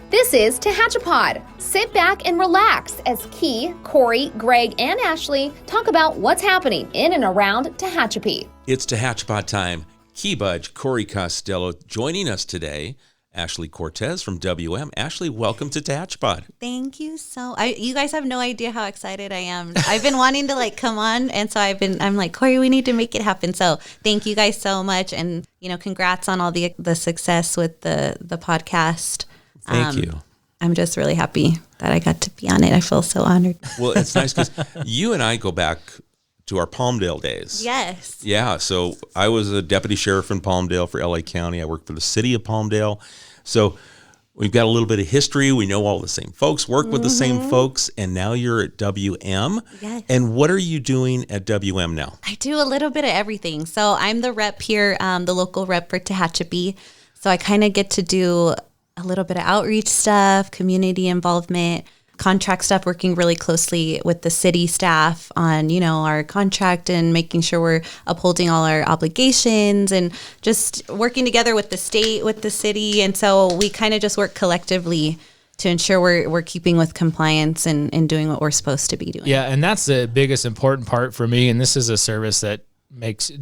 This is Tehachapi. Sit back and relax as Key, Corey, Greg, and Ashley talk about what's happening in and around Tehachapi. It's Tehachapi time. Key Budge, Corey Costello joining us today. Ashley Cortes from WM. Ashley, welcome to Tehachapi. Thank you you guys have no idea how excited I am. I've been wanting to come on, and so I'm like, Corey, we need to make it happen. So thank you guys so much, and congrats on all the success with the podcast. Thank you. I'm just really happy that I got to be on it. I feel so honored. Well, it's nice because you and I go back to our Palmdale days. Yes. Yeah, so I was a deputy sheriff in Palmdale for LA County. I worked for the city of Palmdale. So we've got a little bit of history. We know all the same folks, work with the same folks, and now you're at WM. Yes. And what are you doing at WM now? I do a little bit of everything. So I'm the rep here, the local rep for Tehachapi. So I kind of get to do a little bit of outreach stuff, community involvement, contract stuff, working really closely with the city staff on, our contract and making sure we're upholding all our obligations and just working together with the state, with the city. And so we kind of just work collectively to ensure we're keeping with compliance and doing what we're supposed to be doing. Yeah, and that's the biggest important part for me. And this is a service that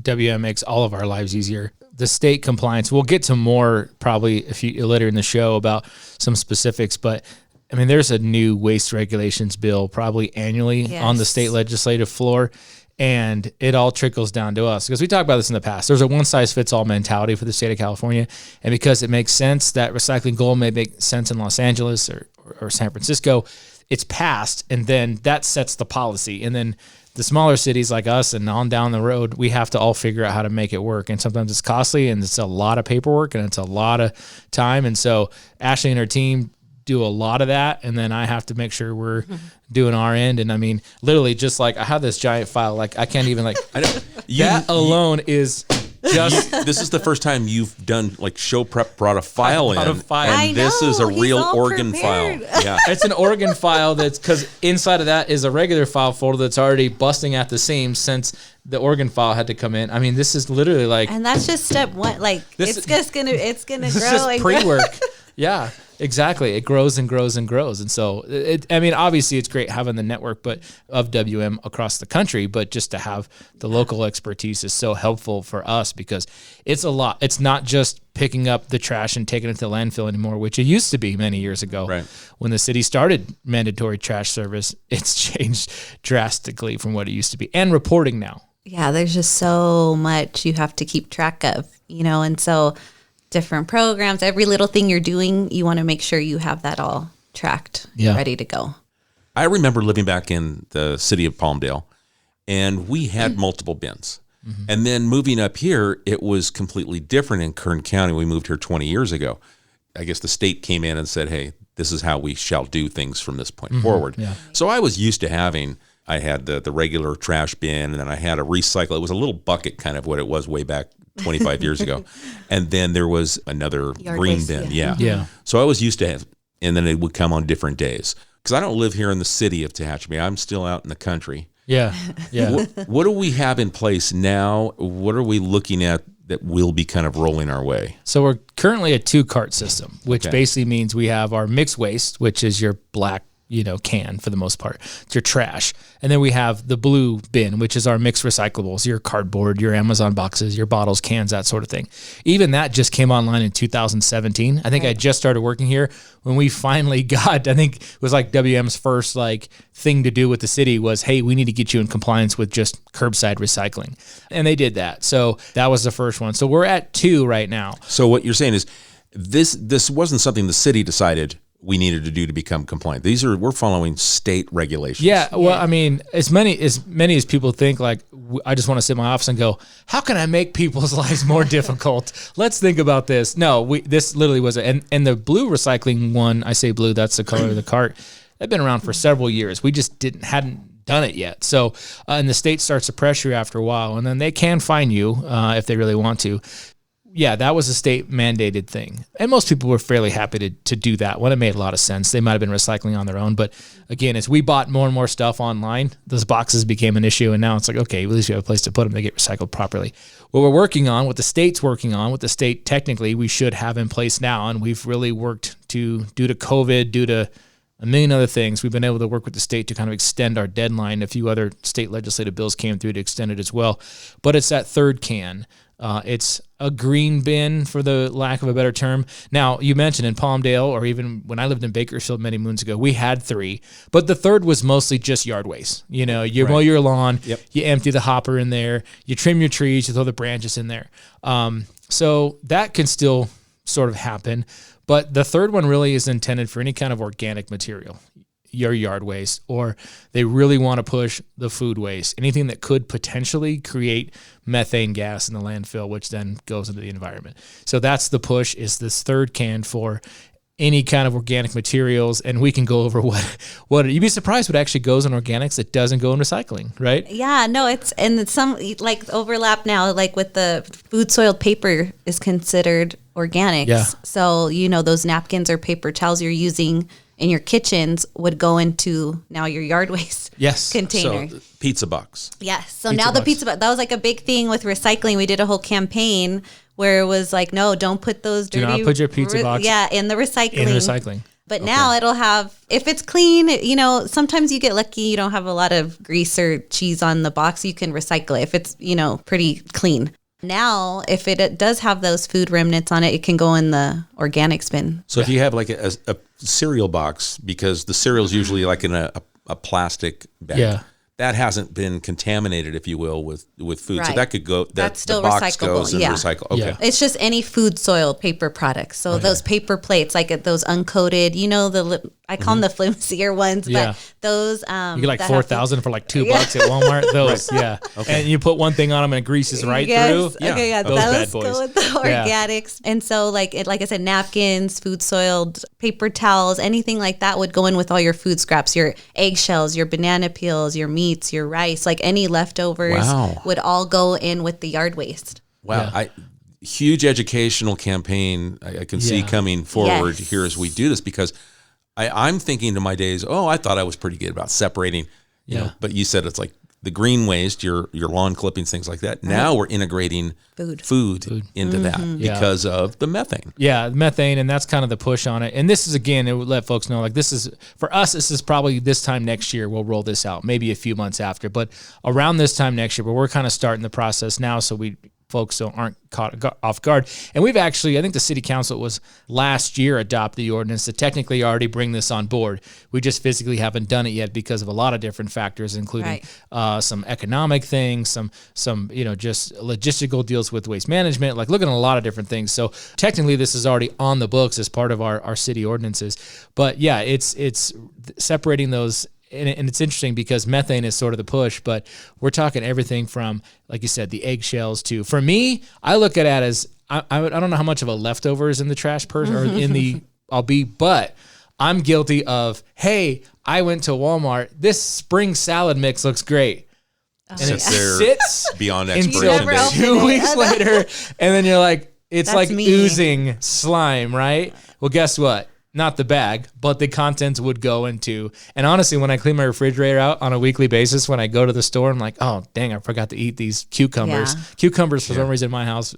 WM makes all of our lives easier. The state compliance, we'll get to more probably later in the show about some specifics, but I mean, there's a new waste regulations bill probably annually on the state legislative floor, and it all trickles down to us because we talked about this in the past. There's a one-size-fits-all mentality for the state of California, and because it makes sense that recycling goal may make sense in Los Angeles or San Francisco, it's passed, and then that sets the policy, and then the smaller cities like us and on down the road, we have to all figure out how to make it work. And sometimes it's costly and it's a lot of paperwork and it's a lot of time. And so Ashley and her team do a lot of that. And then I have to make sure we're doing our end. And I mean, literally just I have this giant file, I can't even I don't, that alone is just. This is the first time you've done show prep, brought a file in. And this is a real organ prepared. file. Yeah. It's an organ file that's because inside of that is a regular file folder that's already busting at the seams since the organ file had to come in. I mean, this is literally and that's just step one. It's gonna grow. This is just pre-work. Yeah, exactly. It grows and grows and grows. And so, obviously it's great having the network of WM across the country, but just to have the local expertise is so helpful for us because it's a lot. It's not just picking up the trash and taking it to the landfill anymore, which it used to be many years ago. Right. When the city started mandatory trash service, it's changed drastically from what it used to be. And reporting now. Yeah, there's just so much you have to keep track of, and so different programs, every little thing you're doing, you want to make sure you have that all tracked, ready to go. I remember living back in the city of Palmdale, and we had multiple bins. Mm-hmm. And then moving up here, it was completely different in Kern County. We moved here 20 years ago. I guess the state came in and said, hey, this is how we shall do things from this point forward. Yeah. So I was used to I had the regular trash bin, and then I had a recycle. It was a little bucket, kind of what it was way back 25 years ago. And then there was another green bin. Yeah. So I was used to it, and then it would come on different days. Because I don't live here in the city of Tehachapi. I'm still out in the country. Yeah. What do we have in place now? What are we looking at that will be kind of rolling our way? So we're currently a 2-cart system, which basically means we have our mixed waste, which is your black can for the most part. It's your trash. And then we have the blue bin, which is our mixed recyclables, your cardboard, your Amazon boxes, your bottles, cans, that sort of thing. Even that just came online in 2017. I think I just started working here when we finally got, I think it was WM's first thing to do with the city was, hey, we need to get you in compliance with just curbside recycling. And they did that. So that was the first one. So we're at 2 right now. So what you're saying is this wasn't something the city decided we needed to do to become compliant. We're following state regulations. Yeah, well, I mean, as many as people think, I just want to sit in my office and go, how can I make people's lives more difficult? Let's think about this. No, this literally was and the blue recycling one. I say blue, that's the color of the cart. They've been around for several years. We just hadn't done it yet. So, and the state starts to pressure you after a while, and then they can fine you if they really want to. yeah, that was a state mandated thing. And most people were fairly happy to do that when it made a lot of sense. They might have been recycling on their own. But again, as we bought more and more stuff online, those boxes became an issue. And now it's like, okay, at least we have a place to put them. They get recycled properly. What we're working on, what the state's working on, what the state technically we should have in place now, and we've really worked to, due to COVID, due to a million other things, we've been able to work with the state to kind of extend our deadline. A few other state legislative bills came through to extend it as well. But it's that third can. It's a green bin, for the lack of a better term. Now, you mentioned in Palmdale, or even when I lived in Bakersfield many moons ago, we had 3, but the third was mostly just yard waste. You know, you mow your lawn, you empty the hopper in there, you trim your trees, you throw the branches in there. So that can still sort of happen, but the third one really is intended for any kind of organic material, your yard waste, or they really want to push the food waste, anything that could potentially create methane gas in the landfill, which then goes into the environment. So that's the push, is this third can for any kind of organic materials. And we can go over what you'd be surprised what actually goes in organics that doesn't go in recycling, right? Yeah, no, and some like overlap now, like with the food soiled paper is considered organics. Yeah. So, those napkins or paper towels you're using in your kitchens would go into now your yard waste container. So pizza box. Yes. So now the pizza box, that was like a big thing with recycling. We did a whole campaign where it was like, no, don't put those dirty. Do not put your pizza box in the recycling. But now it'll have, if it's clean, sometimes you get lucky, you don't have a lot of grease or cheese on the box, you can recycle it if it's, pretty clean. Now, if it does have those food remnants on it, it can go in the organics bin. So if you have like a cereal box, because the cereal is usually like in a plastic bag, that hasn't been contaminated, if you will, with food. Right. So that could go, that's still the box recyclable. goes and recycle. Okay. Yeah. It's just any food soiled paper products. So those paper plates, like those uncoated, I call them the flimsier ones, but those you get like 4,000 for like $2 at Walmart. Those, okay. And you put one thing on them and it greases right through. Okay, those bad boys. Go with the organics. And so, like I said, napkins, food soiled paper towels, anything like that would go in with all your food scraps, your eggshells, your banana peels, your meats, your rice, like any leftovers would all go in with the yard waste. Wow. Yeah. Huge educational campaign I can see coming forward here as we do this, because I'm thinking to my days, I thought I was pretty good about separating, you know, but you said it's like the green waste, your lawn clippings, things like that. Right. Now we're integrating food into that because of the methane. Yeah, methane, and that's kind of the push on it. And this is, again, it would let folks know, like, this is, for us, this is probably this time next year we'll roll this out, maybe a few months after. But around this time next year, where we're kind of starting the process now, so folks aren't caught off guard. And we've actually, I think the city council was last year adopted the ordinance to technically already bring this on board. We just physically haven't done it yet because of a lot of different factors, including some economic things, some just logistical deals with waste management, like looking at a lot of different things. So technically this is already on the books as part of our city ordinances. But yeah, it's separating those. And it's interesting because methane is sort of the push, but we're talking everything from, like you said, the eggshells to, for me, I look at it as, I don't know how much of a leftover is in the trash person or but I'm guilty of, hey, I went to Walmart, this spring salad mix looks great. And it sits beyond expiration until 2 weeks later, and then you're like, it's That's like oozing slime, right? Well, guess what? Not the bag, but the contents would go into. And honestly, when I clean my refrigerator out on a weekly basis, when I go to the store, I'm like, oh, dang, I forgot to eat these cucumbers. Cucumbers, for some reason in my house,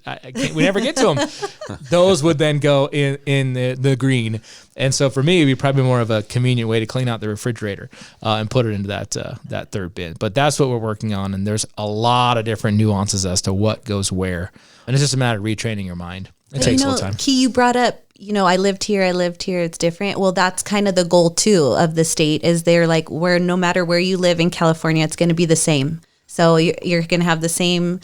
we never get to them. Those would then go in the green. And so for me, it'd be probably more of a convenient way to clean out the refrigerator and put it into that third bin. But that's what we're working on. And there's a lot of different nuances as to what goes where. And it's just a matter of retraining your mind. It takes a little time. Key, you brought up, I lived here, it's different. Well, that's kind of the goal too of the state, is they're like, where no matter where you live in California, it's going to be the same. So you're going to have the same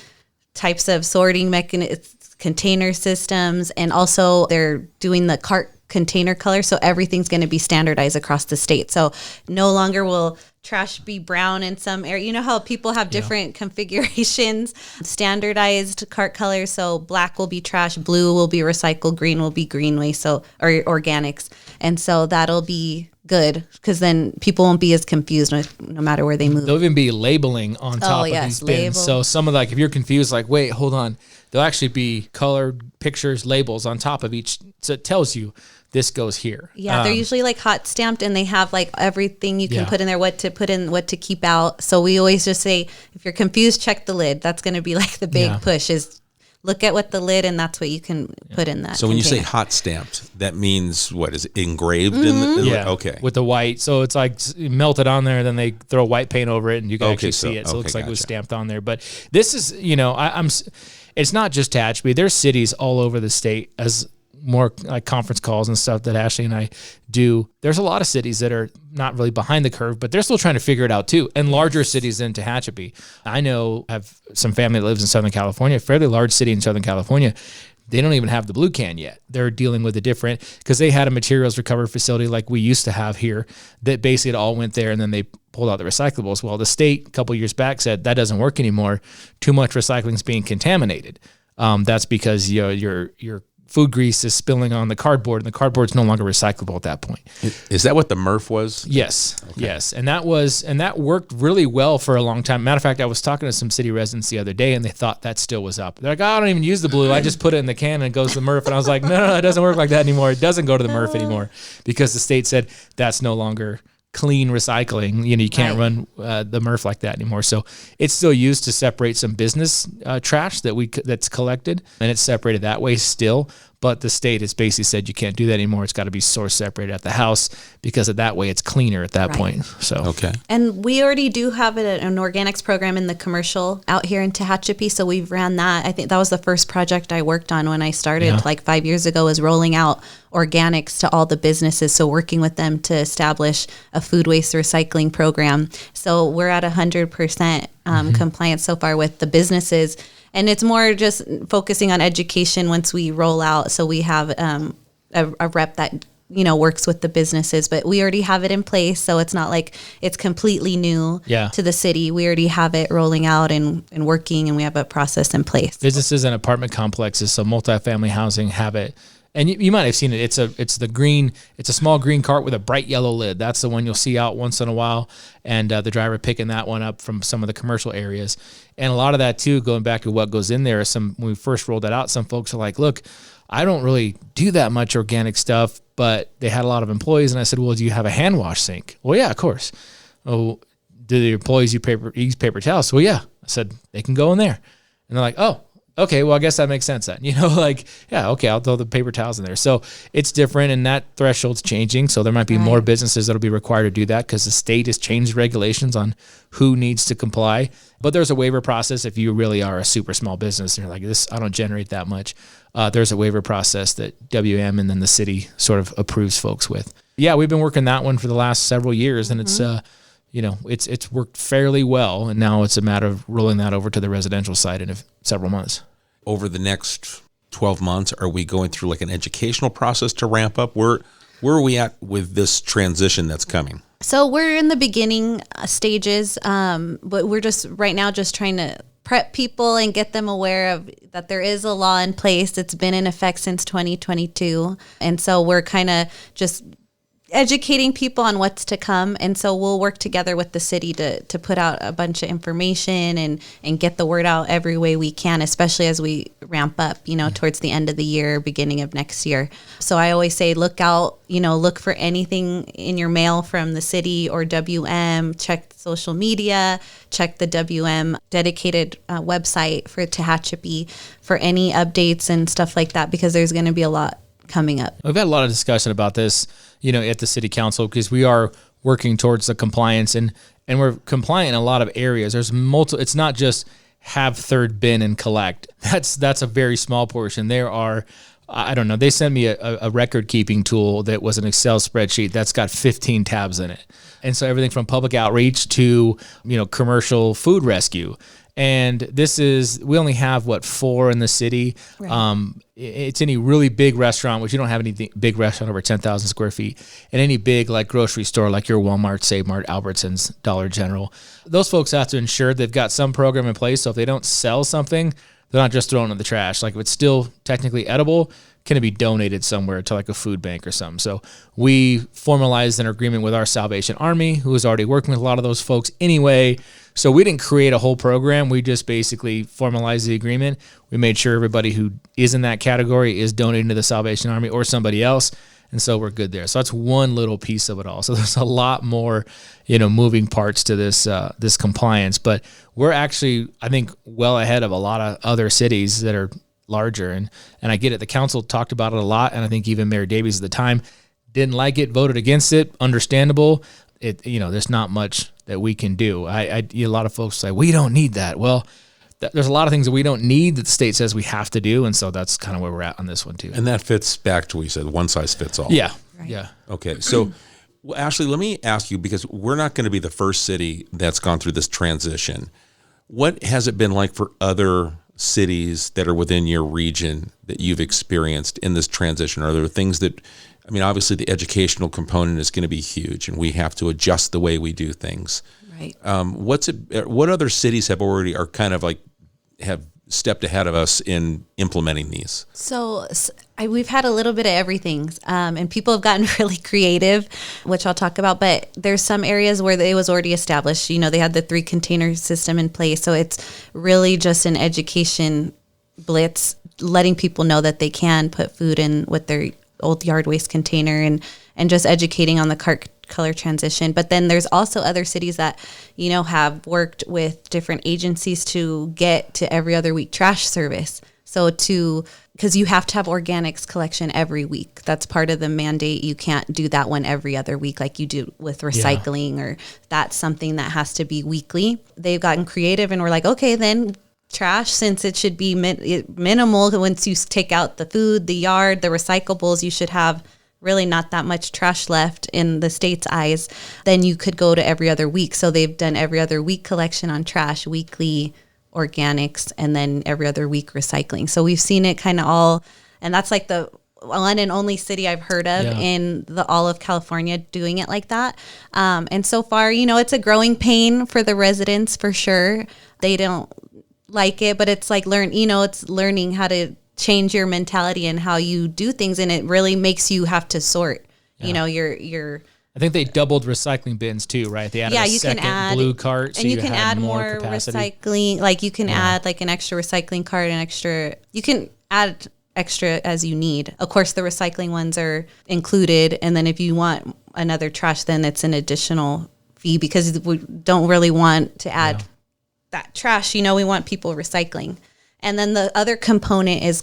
types of sorting mechanisms, container systems, and also they're doing the cart container color. So everything's going to be standardized across the state. So no longer will trash be brown in some area. You know how people have different configurations, standardized cart colors. So black will be trash, blue will be recycled, green will be green waste, or organics. And so that'll be good, because then people won't be as confused no matter where they move. There'll even be labeling on top of these bins. Label. So some of if you're confused, like, wait, hold on, there'll actually be colored pictures, labels on top of each. So it tells you this goes here. Yeah, they're usually like hot stamped, and they have like everything you can put in there, what to put in, what to keep out. So we always just say, if you're confused, check the lid. That's going to be like the big push is look at what the lid, and that's what you can put in that. So when you say container. hot stamped, that means what? Is it engraved in the Yeah. Okay. With the white. So it's like melted on there, then they throw white paint over it, and you can Okay, actually so- see it. So it looks like it was gotcha. stamped on there. But this is, it's not just Tehachapi. There's cities all over the state, as more like conference calls and stuff that Ashley and I do. There's a lot of cities that are not really behind the curve, but they're still trying to figure it out too. And larger cities than Tehachapi. I know I have some family that lives in Southern California, a fairly large city in Southern California. They don't even have the blue can yet. They're dealing with a different, because they had a materials recovery facility like we used to have here that basically it all went there, and then they pulled out the recyclables. Well, the state a couple years back said that doesn't work anymore. Too much recycling is being contaminated. That's because your food grease is spilling on the cardboard, and the cardboard's no longer recyclable at that point. Is that what the MRF was? Yes. Yes. And that worked really well for a long time. Matter of fact, I was talking to some city residents the other day, and they thought that still was up. They're like, I don't even use the blue. I just put it in the can and it goes to the MRF. And I was like, no, it doesn't work like that anymore. It doesn't go to the MRF anymore, because the state said that's no longer clean recycling. You can't run the MRF like that anymore. So it's still used to separate some business trash that's collected, and it's separated that way still. But the state has basically said you can't do that anymore. It's got to be source separated at the house, because of that way it's cleaner at that point. So Okay. And we already do have an organics program in the commercial out here in Tehachapi. So we've ran that. I think that was the first project I worked on when I started like 5 years ago, was rolling out organics to all the businesses. So working with them to establish a food waste recycling program. So we're at 100% compliance so far with the businesses. And it's more just focusing on education once we roll out. So we have a rep that works with the businesses, but we already have it in place. So it's not like it's completely new to the city. We already have it rolling out and working, and we have a process in place. Businesses and apartment complexes, so multifamily housing, have it. And you might have seen it. It's a small green cart with a bright yellow lid. That's the one you'll see out once in a while. And the driver picking that one up from some of the commercial areas. And a lot of that too, going back to what goes in there, when we first rolled that out, some folks are like, look, I don't really do that much organic stuff, but they had a lot of employees. And I said, well, do you have a hand wash sink? Well, yeah, of course. Oh, do the employees use paper towels? Well, yeah. I said, they can go in there. And they're like, oh, okay, well, I guess that makes sense then. I'll throw the paper towels in there. So it's different, and that threshold's changing. So there might be more businesses that'll be required to do that, because the state has changed regulations on who needs to comply. But there's a waiver process if you really are a super small business and you're like, I don't generate that much. There's a waiver process that WM and then the city sort of approves folks with. Yeah, we've been working that one for the last several years, and it's it's worked fairly well, and now it's a matter of rolling that over to the residential side in several months. Over the next 12 months, are we going through like an educational process to ramp up? Where are we at with this transition that's coming? So we're in the beginning stages, but we're just right now just trying to prep people and get them aware of that there is a law in place. It's been in effect since 2022. And so we're kind of just educating people on what's to come. And so we'll work together with the city to put out a bunch of information and get the word out every way we can, especially as we ramp up, towards the end of the year, beginning of next year. So I always say, look out, look for anything in your mail from the city or WM, check social media, check the WM dedicated website for Tehachapi for any updates and stuff like that, because there's going to be a lot coming up. We've had a lot of discussion about this, at the city council, because we are working towards the compliance, and we're compliant in a lot of areas. There's it's not just have third bin and collect. That's a very small portion. There are, I don't know, they sent me a record keeping tool that was an Excel spreadsheet that's got 15 tabs in it. And so everything from public outreach to, commercial food rescue. And we only have 4 in the city. Right. It's any really big restaurant, which you don't have any big restaurant over 10,000 square feet, and any big like grocery store, like your Walmart, Save Mart, Albertsons, Dollar General. Those folks have to ensure they've got some program in place. So if they don't sell something, they're not just throwing it in the trash. Like if it's still technically edible, can it be donated somewhere to like a food bank or something? So we formalized an agreement with our Salvation Army, who was already working with a lot of those folks anyway. So we didn't create a whole program. We just basically formalized the agreement. We made sure everybody who is in that category is donating to the Salvation Army or somebody else. And so we're good there. So that's one little piece of it all. So there's a lot more, moving parts to this this compliance. But we're actually, I think, well ahead of a lot of other cities that are larger. And I get it. The council talked about it a lot. And I think even Mayor Davies at the time didn't like it, voted against it. Understandable. There's not much that we can do. A lot of folks say, we don't need that. Well, there's a lot of things that we don't need that the state says we have to do. And so that's kind of where we're at on this one too. And that fits back to what you said, one size fits all. Yeah. Right. Yeah. Okay. So, well, Ashley, let me ask you, because we're not going to be the first city that's gone through this transition. What has it been like for other cities that are within your region that you've experienced in this transition? Are there things that, obviously the educational component is going to be huge and we have to adjust the way we do things. Right. What other cities have stepped ahead of us in implementing these? So we've had a little bit of everything, and people have gotten really creative, which I'll talk about. But there's some areas where it was already established. They had the 3 container system in place. So it's really just an education blitz, letting people know that they can put food in with their old yard waste container and just educating on the cart color transition. But then there's also other cities that, have worked with different agencies to get to every other week trash service. So because you have to have organics collection every week. That's part of the mandate. You can't do that one every other week like you do with recycling, or that's something that has to be weekly. They've gotten creative and we're like, okay, then trash, since it should be minimal. Once you take out the food, the yard, the recyclables, you should have really not that much trash left in the state's eyes. Then you could go to every other week. So they've done every other week collection on trash, weekly organics, and then every other week recycling. So we've seen it kind of all, and that's like the one and only city I've heard of in all of California doing it like that. And so far, it's a growing pain for the residents for sure. They don't like it, but it's like it's learning how to change your mentality and how you do things, and it really makes you have to sort. Your I think they doubled recycling bins too, right? They added a second blue cart, so and you can add more capacity. Recycling. Like you can add like an extra recycling cart, you can add extra as you need. Of course, the recycling ones are included, and then if you want another trash, then it's an additional fee, because we don't really want to add that trash. We want people recycling. And then the other component is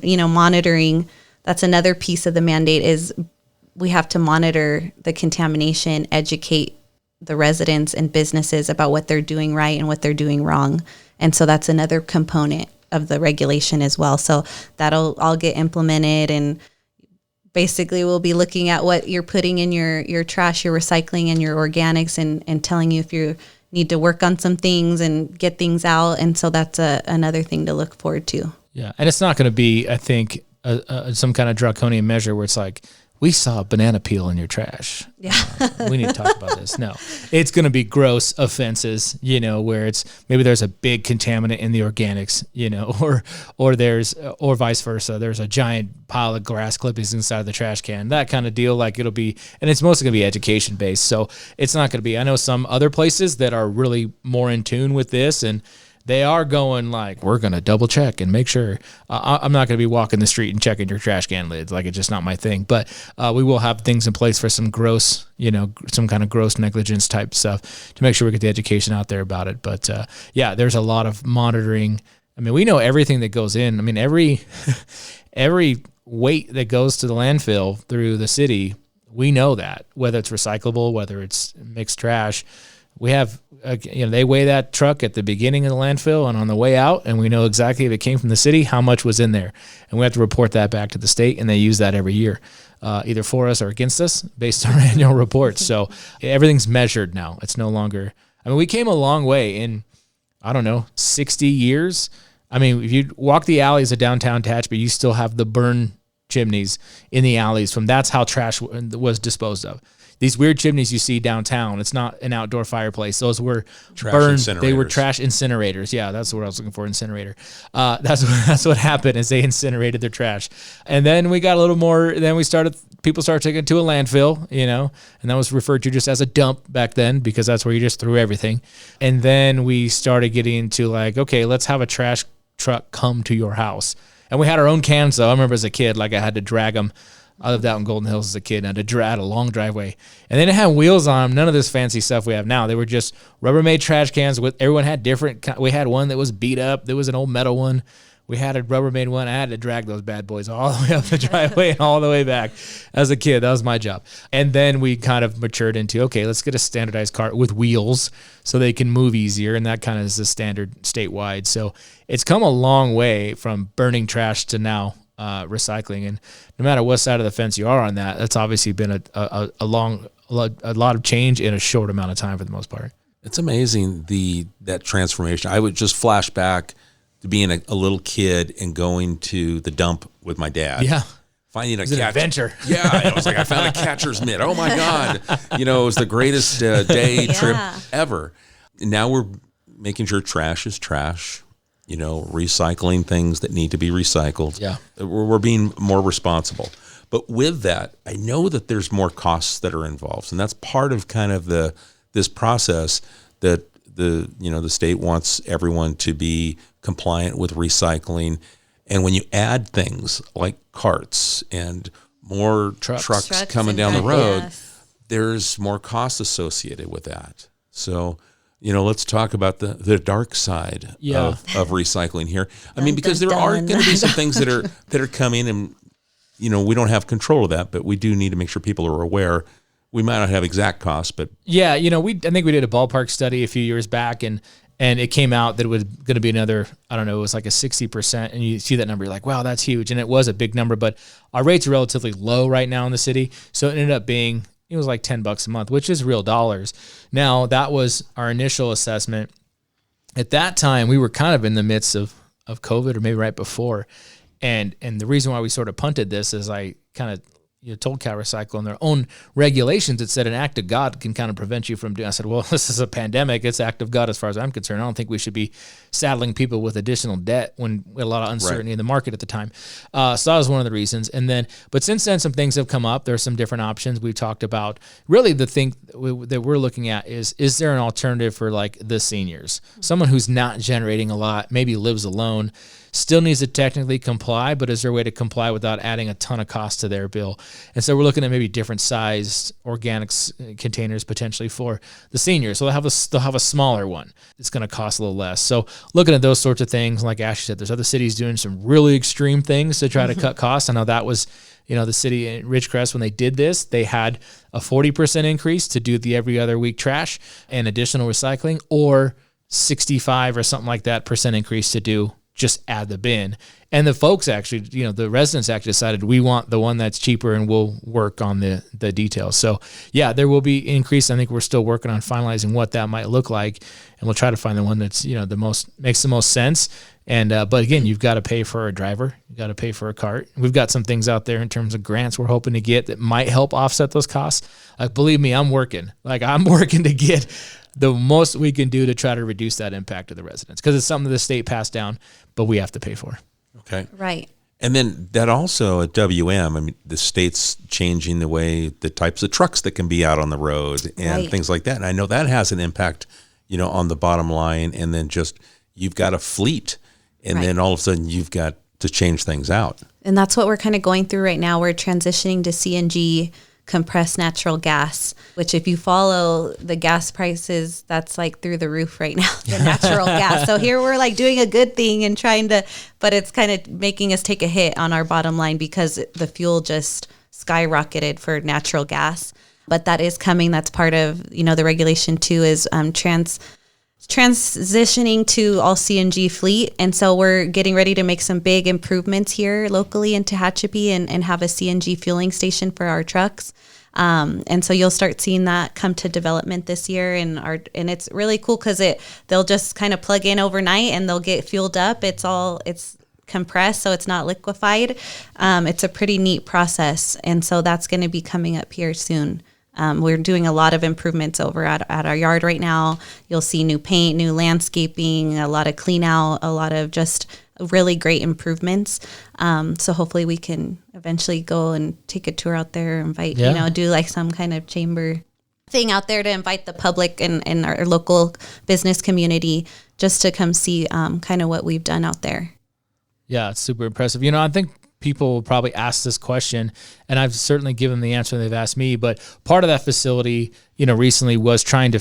monitoring. That's another piece of the mandate, is we have to monitor the contamination, educate the residents and businesses about what they're doing right and what they're doing wrong. And so that's another component of the regulation as well. So that'll all get implemented, and basically we'll be looking at what you're putting in your trash, your recycling, and your organics, and telling you if you need to work on some things and get things out. And so that's another thing to look forward to. Yeah. And it's not going to be, I think, some kind of draconian measure where it's like, we saw a banana peel in your trash. Yeah. We need to talk about this. No, it's going to be gross offenses, where it's maybe there's a big contaminant in the organics, or vice versa. There's a giant pile of grass clippings inside of the trash can, that kind of deal. Like it'll be, and it's mostly going to be education based. So it's not going to be, I know some other places that are really more in tune with this, and they are going like, we're going to double check and make sure. I'm not going to be walking the street and checking your trash can lids. Like, it's just not my thing. But we will have things in place for some gross, some kind of gross negligence type stuff to make sure we get the education out there about it. But there's a lot of monitoring. We know everything that goes in. Every weight that goes to the landfill through the city, we know that, whether it's recyclable, whether it's mixed trash. We have, they weigh that truck at the beginning of the landfill and on the way out, and we know exactly if it came from the city, how much was in there. And we have to report that back to the state, and they use that every year, either for us or against us based on our annual reports. So everything's measured now. It's no longer, we came a long way in, 60 years. If you walk the alleys of downtown Tehachapi, you still have the burn chimneys in the alleys that's how trash was disposed of. These weird chimneys you see downtown, it's not an outdoor fireplace. Those were burned. They were trash incinerators. Yeah, that's the word I was looking for, incinerator. That's what happened is they incinerated their trash. And then we got a little more, then people started taking it to a landfill, and that was referred to just as a dump back then because that's where you just threw everything. And then we started getting into like, okay, let's have a trash truck come to your house. And we had our own cans though. I remember as a kid, like I had to drag them. I lived out in Golden Hills as a kid and I had to drag a long driveway. And then it had wheels on them. None of this fancy stuff we have now. They were just Rubbermaid trash cans. Everyone had different. We had one that was beat up. There was an old metal one. We had a Rubbermaid one. I had to drag those bad boys all the way up the driveway and all the way back as a kid. That was my job. And then we kind of matured into, okay, let's get a standardized cart with wheels so they can move easier. And that kind of is the standard statewide. So it's come a long way from burning trash to now recycling. And no matter what side of the fence you are on that, that's obviously been a lot of change in a short amount of time for the most part. It's amazing that transformation. I would just flash back to being a little kid and going to the dump with my dad. Yeah. Finding an adventure. Yeah. It was like I found a catcher's mitt. Oh my God. It was the greatest day trip ever. And now we're making sure trash is trash. Recycling things that need to be recycled. Yeah. We're being more responsible. But with that, I know that there's more costs that are involved. And that's part of kind of this process that the state wants everyone to be compliant with recycling. And when you add things like carts and more trucks coming down the road, there's more costs associated with that. So let's talk about the dark side of recycling here. I mean, because there are going to be some things that are coming, and we don't have control of that, but we do need to make sure people are aware. We might not have exact costs, but yeah, I think we did a ballpark study a few years back, and it came out that it was going to be another, I don't know, it was like a 60%, and you see that number, you're like, wow, that's huge, and it was a big number, but our rates are relatively low right now in the city, so it ended up being. It was like $10 a month, which is real dollars. Now, that was our initial assessment. At that time, we were kind of in the midst of COVID, or maybe right before. And the reason why we sort of punted this is I kind of told Cal Recycle in their own regulations, it said an act of God can kind of prevent you from doing. I said, well, this is a pandemic. It's act of God as far as I'm concerned. I don't think we should be saddling people with additional debt when we had a lot of uncertainty in the market at the time. So that was one of the reasons. And then, but since then, some things have come up. There's some different options. We talked about really the thing that we're looking at is there an alternative for like the seniors? Someone who's not generating a lot, maybe lives alone, still needs to technically comply, but is there a way to comply without adding a ton of cost to their bill? And so we're looking at maybe different sized organics containers potentially for the seniors. So they'll have a smaller one. It's going to cost a little less. So looking at those sorts of things, like Ashley said, there's other cities doing some really extreme things to try to cut costs. I know that was, the city in Ridgecrest, when they did this, they had a 40% increase to do the every other week trash and additional recycling, or 65 or something like that % increase to do just add the bin. And the folks actually, the residents actually decided we want the one that's cheaper and we'll work on the details. So yeah, there will be increase. I think we're still working on finalizing what that might look like. And we'll try to find the one that's, makes the most sense. And, but again, you've got to pay for a driver. You've got to pay for a cart. We've got some things out there in terms of grants we're hoping to get that might help offset those costs. Believe me, I'm working to get the most we can do to try to reduce that impact to the residents, because it's something that the state passed down, but we have to pay for. Okay. Right. And then that also at WM, the state's changing the types of trucks that can be out on the road and things like that. And I know that has an impact, on the bottom line. And then just, you've got a fleet, and then all of a sudden you've got to change things out. And that's what we're kind of going through right now. We're transitioning to CNG, compressed natural gas, which if you follow the gas prices, that's like through the roof right now, the natural gas. So here we're like doing a good thing and but it's kind of making us take a hit on our bottom line because the fuel just skyrocketed for natural gas. But that is coming. That's part of, the regulation too, is transitioning to all CNG fleet. And so we're getting ready to make some big improvements here locally in Tehachapi and have a CNG fueling station for our trucks. And so you'll start seeing that come to development this year, and it's really cool because they'll just kind of plug in overnight and they'll get fueled up. It's compressed, so it's not liquefied. It's a pretty neat process, and so that's going to be coming up here soon. We're doing a lot of improvements over at our yard right now. You'll see new paint, new landscaping, a lot of clean out, a lot of just really great improvements. So hopefully we can eventually go and take a tour out there, invite, do like some kind of chamber thing out there to invite the public and our local business community just to come see kind of what we've done out there. Yeah, it's super impressive. I think people will probably ask this question, and I've certainly given the answer they've asked me, but part of that facility, recently was trying to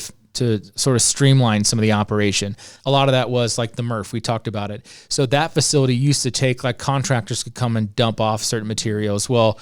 sort of streamline some of the operation. A lot of that was like the MRF, we talked about it. So that facility used to take, like, contractors could come and dump off certain materials. Well,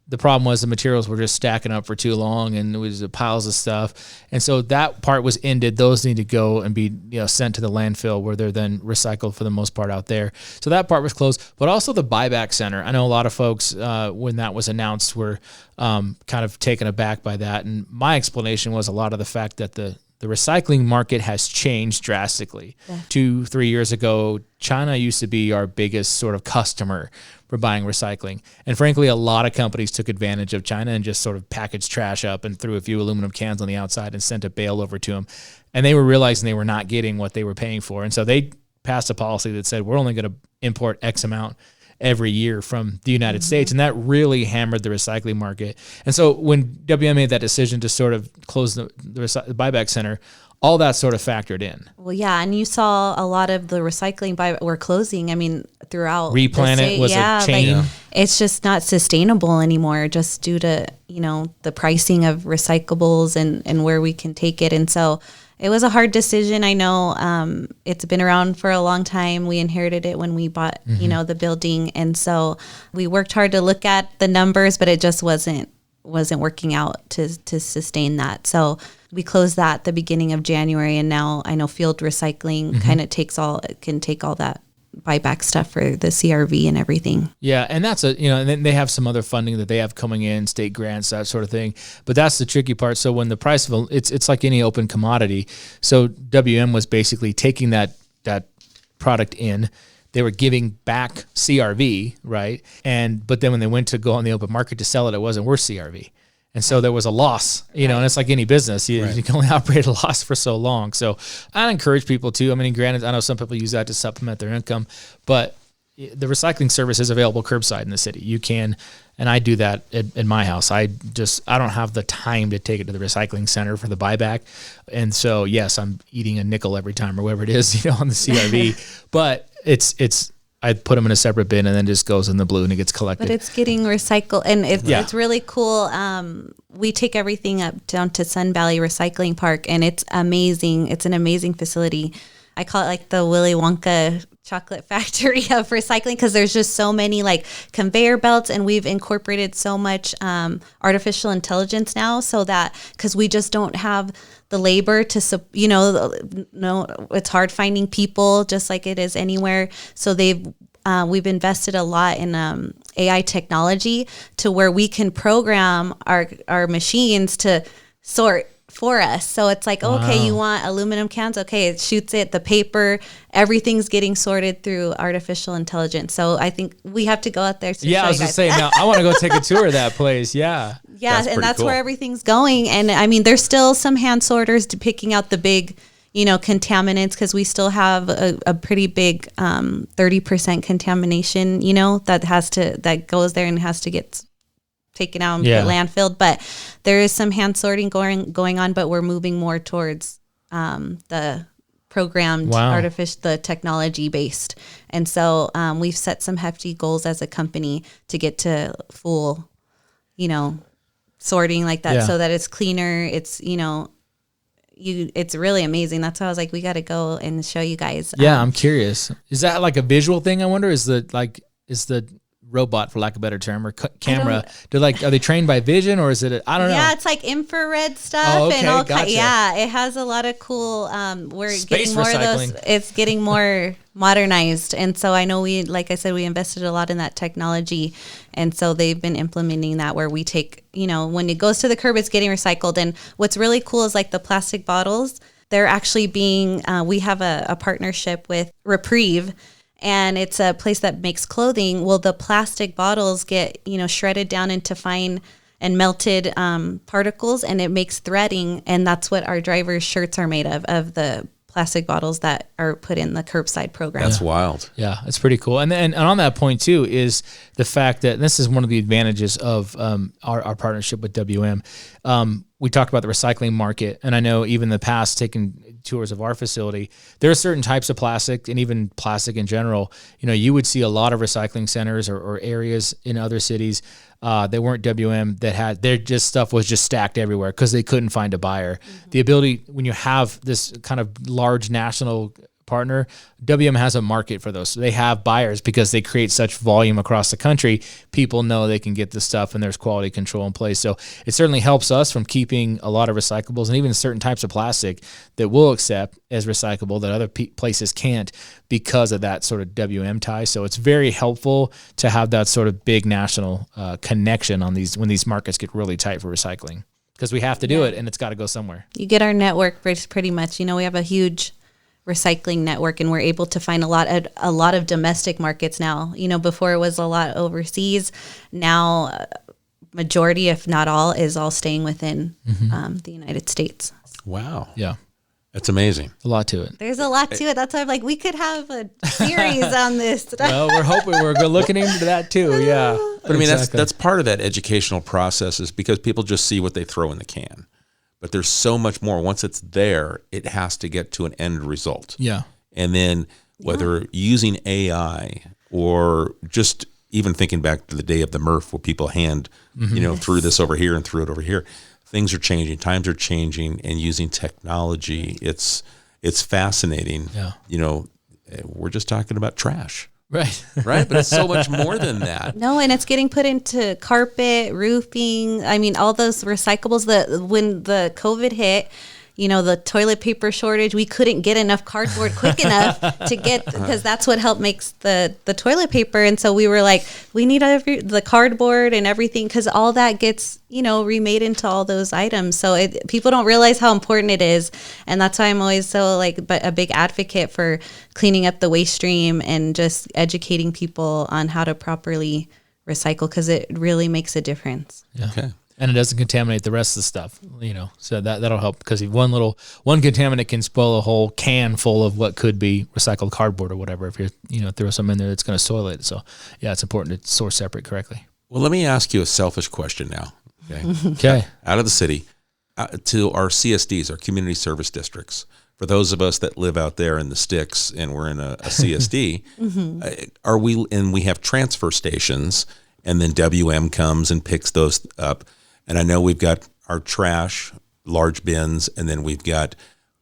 the problem was the materials were just stacking up for too long, and it was piles of stuff. And so that part was ended. Those need to go and be sent to the landfill, where they're then recycled for the most part out there. So that part was closed. But also the buyback center. I know a lot of folks, when that was announced, were kind of taken aback by that. And my explanation was a lot of the fact that the recycling market has changed drastically. Yeah. 2-3 years ago, China used to be our biggest sort of customer for buying recycling. And frankly, a lot of companies took advantage of China and just sort of packaged trash up and threw a few aluminum cans on the outside and sent a bale over to them. And they were realizing they were not getting what they were paying for. And so they passed a policy that said, we're only going to import X amount every year from the United States. And that really hammered the recycling market. And so when WM made that decision to sort of close the buyback center, all that sort of factored in. Well, yeah, and you saw a lot of the recycling were closing. I mean, throughout Replanet was a chain. Like, it's just not sustainable anymore, just due to the pricing of recyclables and where we can take it. And so it was a hard decision. I know it's been around for a long time. We inherited it when we bought the building, and so we worked hard to look at the numbers, but it just wasn't working out to sustain that. So we closed that at the beginning of January, and now I know field recycling kind of can take all that buyback stuff for the CRV and everything. Yeah, and that's and then they have some other funding that they have coming in, state grants, that sort of thing. But that's the tricky part. So when the price of it's like any open commodity. So WM was basically taking that product in. They were giving back CRV, right? But then when they went to go on the open market to sell it, it wasn't worth CRV. And so there was a loss, and it's like any business. You can only operate a loss for so long. So I encourage people to, I mean, granted, I know some people use that to supplement their income, but the recycling service is available curbside in the city. You can, and I do that in my house. I don't have the time to take it to the recycling center for the buyback. And so, yes, I'm eating a nickel every time or whatever it is, on the CRV, but it's I put them in a separate bin and then just goes in the blue and it gets collected. But it's getting recycled, and it's really cool. We take everything up down to Sun Valley Recycling Park, and it's amazing. It's an amazing facility. I call it like the Willy Wonka chocolate factory of recycling, because there's just so many like conveyor belts, and we've incorporated so much artificial intelligence now, so that because we just don't have the labor to, it's hard finding people just like it is anywhere. So we've invested a lot in AI technology to where we can program our machines to sort for us. So it's like, okay, you want aluminum cans? Okay, it shoots it, the paper, everything's getting sorted through artificial intelligence. So I think we have to go out there to show you guys. I was just saying, now I want to go take a tour of that place. Yeah. Yeah, that's cool. Where everything's going. And I mean, there's still some hand sorters to picking out the big, contaminants, because we still have a pretty big 30% contamination, that goes there and has to get taken out and get landfilled. But there is some hand sorting going on, but we're moving more towards the programmed the technology based. And so we've set some hefty goals as a company to get to full, sorting like that, so that it's cleaner. It's, it's really amazing. That's why I was like, we got to go and show you guys. Yeah, I'm curious. Is that like a visual thing? I wonder. Is the robot, for lack of a better term, or camera, are they trained by vision, or is it I don't know. Yeah, it's like infrared stuff. Oh, okay, and all gotcha. Yeah, it has a lot of cool we're space getting more recycling. of those. It's getting more modernized, and so I know like I said, we invested a lot in that technology, and so they've been implementing that where we take, when it goes to the curb, it's getting recycled. And what's really cool is like the plastic bottles, they're actually being we have a partnership with Reprieve. and it's a place that makes clothing. Well, the plastic bottles get, shredded down into fine and melted particles, and it makes threading, and that's what our drivers' shirts are made of the plastic bottles that are put in the curbside program. That's wild. Yeah, it's pretty cool. And on that point too is the fact that, and this is one of the advantages of our partnership with WM. We talked about the recycling market, and I know even in the past, taking tours of our facility, there are certain types of plastic, and even plastic in general. You would see a lot of recycling centers or areas in other cities that weren't WM that had their just stuff was just stacked everywhere because they couldn't find a buyer. Mm-hmm. The ability, when you have this kind of large national partner, WM has a market for those. So they have buyers because they create such volume across the country. People know they can get the stuff, and there's quality control in place. So it certainly helps us from keeping a lot of recyclables and even certain types of plastic that we'll accept as recyclable that other places can't because of that sort of WM tie. So it's very helpful to have that sort of big national connection on these when these markets get really tight for recycling, because we have to do it, and it's got to go somewhere. You get our network pretty much. We have a huge recycling network, and we're able to find a lot of domestic markets now. Before it was a lot overseas. Now, majority, if not all, is all staying within the United States. Wow. Yeah. That's amazing. A lot to it. There's a lot to it. That's why I'm like, we could have a series on this. Well, we're looking into that too. Yeah. But I mean, that's part of that educational process, is because people just see what they throw in the can. But there's so much more. Once it's there, it has to get to an end result. Yeah. And then whether using AI or just even thinking back to the day of the MRF, where people threw this over here and threw it over here, things are changing, times are changing, and using technology, it's fascinating. Yeah. We're just talking about trash. Right. Right. But it's so much more than that. No, and it's getting put into carpet, roofing. I mean, all those recyclables when the COVID hit, the toilet paper shortage, we couldn't get enough cardboard quick enough to get, because that's what helped makes the toilet paper. And so we were like, we need the cardboard and everything, because all that gets, remade into all those items. So people don't realize how important it is. And that's why I'm always so a big advocate for cleaning up the waste stream and just educating people on how to properly recycle, because it really makes a difference. Yeah. Okay. And it doesn't contaminate the rest of the stuff, so that'll help, because one contaminant can spoil a whole can full of what could be recycled cardboard or whatever. If you throw some in there that's going to soil it. So yeah, it's important to source separate correctly. Well, let me ask you a selfish question now. Okay. Out of the city, to our CSDs, our community service districts. For those of us that live out there in the sticks and we're in a CSD, we have transfer stations, and then WM comes and picks those up. And I know we've got our trash, large bins, and then we've got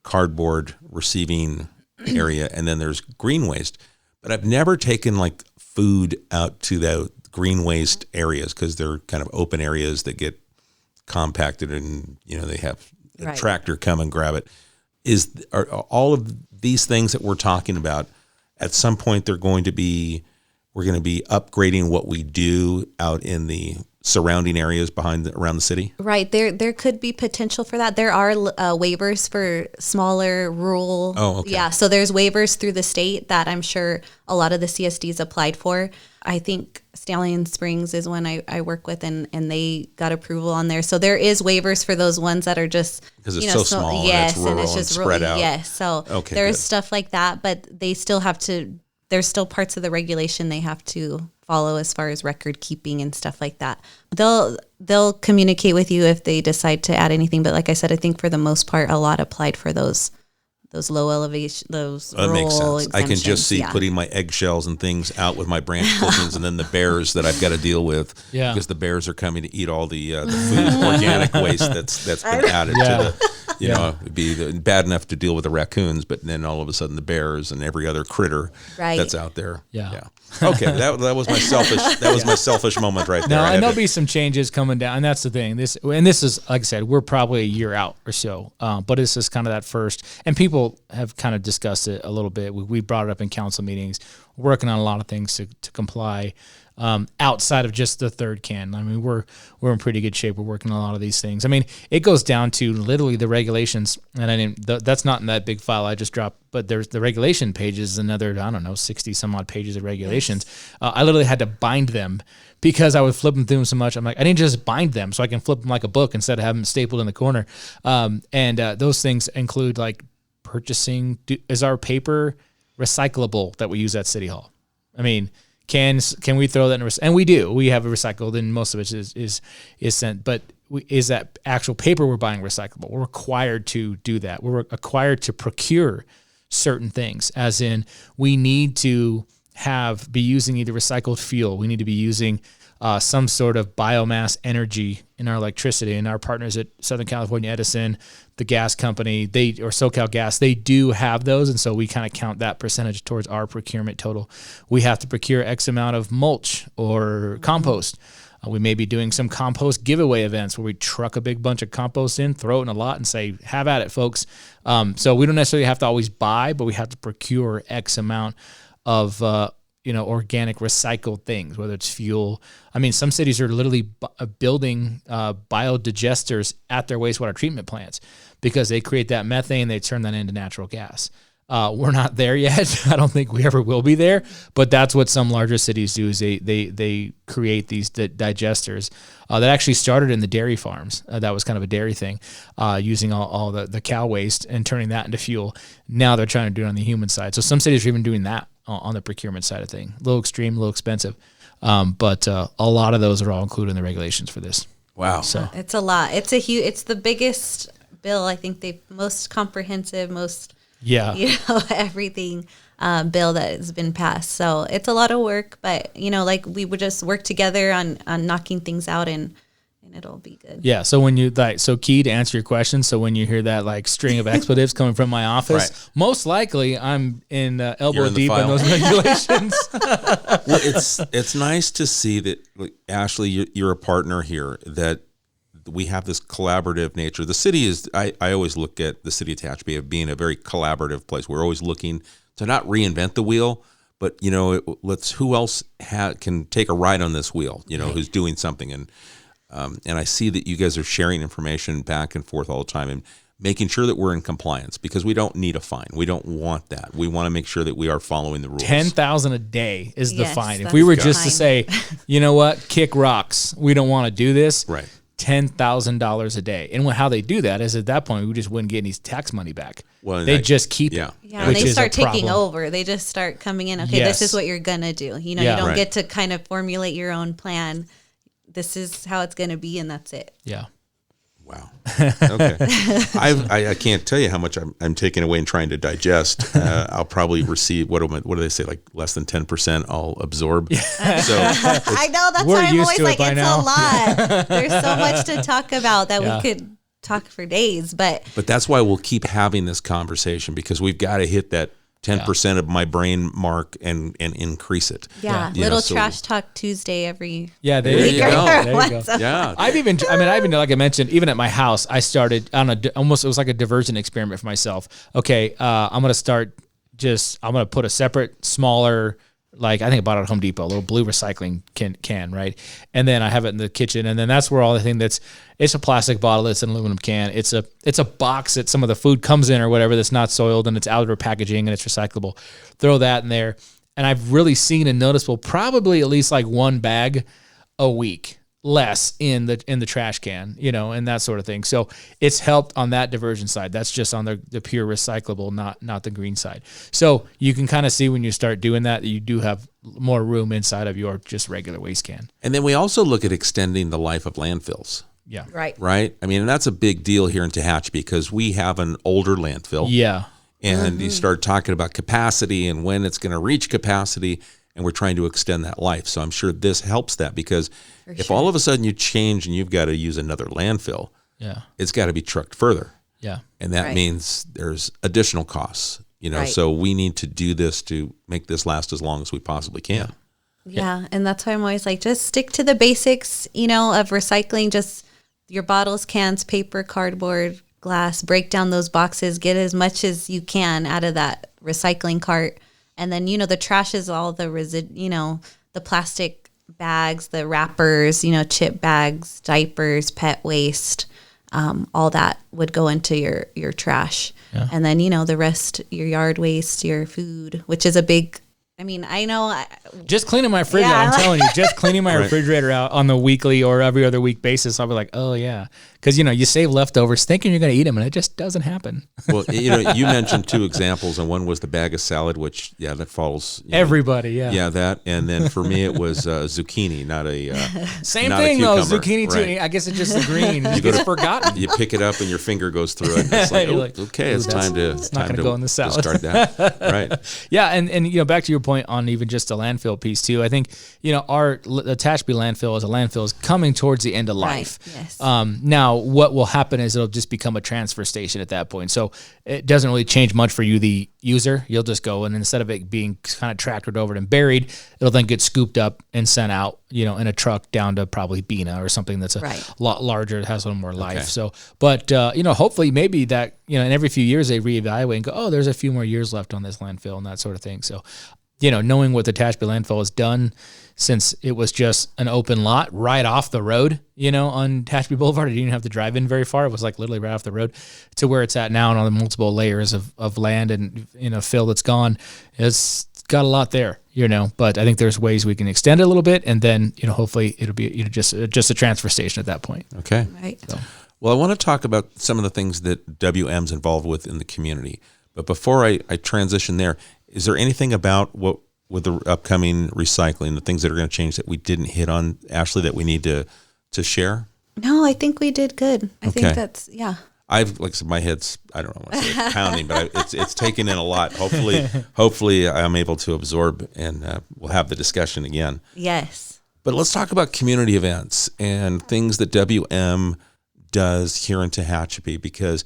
cardboard receiving area, and then there's green waste. But I've never taken food out to the green waste areas, because they're kind of open areas that get compacted, and they have a tractor come and grab it. Are all of these things that we're talking about, at some point we're going to be upgrading what we do out in the surrounding areas around the city? Right. There could be potential for that. There are waivers for smaller rural. Oh, okay. Yeah. So there's waivers through the state that I'm sure a lot of the CSDs applied for. I think Stallion Springs is one I work with, and they got approval on there. So there is waivers for those ones that are just, because it's so small, yes, and it's just spread out. Yes. So there's stuff like that, but they still have to. There's still parts of the regulation they have to follow as far as record keeping and stuff like that. They'll communicate with you if they decide to add anything. But like I said, I think for the most part, a lot applied for those low elevation, those that makes sense. I can just see yeah. putting my eggshells and things out with my branch clippings, and then the bears that I've got to deal with, because the bears are coming to eat all the food, organic waste that's been added to the. It'd be bad enough to deal with the raccoons, but then all of a sudden the bears and every other critter that's out there. Yeah. Okay, that was my selfish. That was my selfish moment right there. No, and there'll be some changes coming down, and that's the thing. This is, like I said, we're probably a year out or so, but this is kind of that first. And people have kind of discussed it a little bit. We brought it up in council meetings. We're working on a lot of things to comply. outside of just the third can. I mean, we're in pretty good shape. We're working on a lot of these things. I mean, it goes down to literally the regulations, and that's not in that big file I just dropped, but there's the regulation pages, another, I don't know, 60 some odd pages of regulations. I literally had to bind them because I would flip them through them so much. I'm like, I need to just bind them so I can flip them like a book instead of having them stapled in the corner. And those things include like purchasing, is our paper recyclable that we use at City Hall? I mean, can we throw that in and we do. We have it recycled, and most of it is sent. But is that actual paper we're buying recyclable? We're required to do that. We're required to procure certain things, as in we need to be using either recycled fuel. We need to be using some sort of biomass energy in our electricity. And our partners at Southern California Edison, the gas company, or SoCal Gas, they do have those. And so we kind of count that percentage towards our procurement total. We have to procure X amount of mulch or compost. We may be doing some compost giveaway events where we truck a big bunch of compost in, throw it in a lot, and say, have at it, folks. So we don't necessarily have to always buy, but we have to procure X amount of organic recycled things, whether it's fuel. I mean, some cities are literally building biodigesters at their wastewater treatment plants because they create that methane, they turn that into natural gas. We're not there yet. I don't think we ever will be there, but that's what some larger cities do is they create these digesters that actually started in the dairy farms. That was kind of a dairy thing, using all the cow waste and turning that into fuel. Now they're trying to do it on the human side. So some cities are even doing that on the procurement side of thing. A little extreme, a little expensive. But a lot of those are all included in the regulations for this. Wow. So it's a lot. It's the biggest bill. I think the most comprehensive, everything bill that has been passed. So it's a lot of work, but like we would just work together on knocking things out and it'll be good. Yeah. So when Key, to answer your question, so when you hear that like string of expletives coming from my office, right, most likely I'm in elbow deep in those regulations. Well, it's nice to see that, like, Ashley, you're a partner here, that we have this collaborative nature. The city is, I always look at the city of Tehachapi as being a very collaborative place. We're always looking to not reinvent the wheel, but, who else can take a ride on this wheel, who's doing something. And I see that you guys are sharing information back and forth all the time and making sure that we're in compliance, because we don't need a fine. We don't want that. We want to make sure that we are following the rules. 10,000 a day is the fine. If we were just to say, you know what, kick rocks, we don't want to do this. Right. $10,000 a day. And how they do that is, at that point, we just wouldn't get any tax money back. Well, they just keep it. Yeah, when they start taking over, they just start coming in. Okay, This is what you're going to do. You don't get to kind of formulate your own plan. This is how it's going to be, and that's it. Yeah. Wow. Okay. I can't tell you how much I'm taking away and trying to digest. I'll probably receive, what do they say, like less than 10% I'll absorb. Yeah. So I know, that's why I'm always like, it's a lot. There's so much to talk about that we could talk for days. But that's why we'll keep having this conversation, because we've got to hit that 10% of my brain mark and increase it. Yeah. Trash talk Tuesday every there you go. There you go. Yeah. I've even, like I mentioned, even at my house, I started on it was like a diversion experiment for myself. Okay. I'm going to put a separate, smaller, like I think I bought it at Home Depot, a little blue recycling can, right? And then I have it in the kitchen, and then that's where all the thing it's a plastic bottle, it's an aluminum can, it's a box that some of the food comes in or whatever that's not soiled, and it's outdoor packaging and it's recyclable. Throw that in there, and I've really seen a noticeable, probably at least like one bag a week less in the trash can, and that sort of thing. So it's helped on that diversion side. That's just on the pure recyclable, not the green side. So you can kind of see when you start doing that you do have more room inside of your just regular waste can. And then we also look at extending the life of landfills. Yeah. Right. I mean, and that's a big deal here in Tehachapi, because we have an older landfill. Yeah. And you start talking about capacity and when it's going to reach capacity, and we're trying to extend that life. So I'm sure this helps that, because if all of a sudden you change and you've got to use another landfill, it's got to be trucked further. Yeah. And that means there's additional costs, so we need to do this to make this last as long as we possibly can. Yeah. And that's why I'm always like, just stick to the basics, of recycling, just your bottles, cans, paper, cardboard, glass, break down those boxes, get as much as you can out of that recycling cart. And then, the trash is all the the plastic bags, the wrappers, chip bags, diapers, pet waste, all that would go into your trash. Yeah. And then, the rest, your yard waste, your food, which is a big, I know. Just cleaning my refrigerator, I'm telling you, just cleaning my refrigerator out on the weekly or every other week basis, I'll be like, oh, yeah. Because, you save leftovers thinking you're going to eat them, and it just doesn't happen. Well, you mentioned 2 examples, and one was the bag of salad, which, that falls. Everybody, yeah. Yeah, that. And then for me, it was zucchini, not a Same not thing, a though. cucumber. Zucchini, too. Right. I guess it's just the green. It gets forgotten. You pick it up, and your finger goes through it. And it's like, You're like, okay, it's time to. It's not going to go in the salad. Discard that. Right. Yeah, and back to your point on even just the landfill piece too. I think the Tehachapi landfill as a landfill is coming towards the end of life. Right. Yes. Now, what will happen is it'll just become a transfer station at that point. So it doesn't really change much for you, the user. You'll just go, and instead of it being kind of tractored over and buried, it'll then get scooped up and sent out, in a truck down to probably Bina or something that's a lot larger, it has a little more life. Okay. So, but hopefully maybe that in every few years they reevaluate and go, oh, there's a few more years left on this landfill and that sort of thing. So, knowing what the Tehachapi landfill has done since it was just an open lot right off the road, on Tehachapi Boulevard, you didn't have to drive in very far. It was like literally right off the road to where it's at now, and on the multiple layers of land and, fill that's gone. It's got a lot there, but I think there's ways we can extend it a little bit, and then, hopefully it'll be just a transfer station at that point. Okay. Right. So. Well, I want to talk about some of the things that WM's involved with in the community. But before I transition there, is there anything about what with the upcoming recycling, the things that are going to change that we didn't hit on, Ashley, that we need to share? No, I think we did good. I think that's, I've, like I said, my head's, I don't know what to say, it's pounding, but it's taken in a lot. Hopefully I'm able to absorb, and we'll have the discussion again. Yes. But let's talk about community events and things that WM does here in Tehachapi, because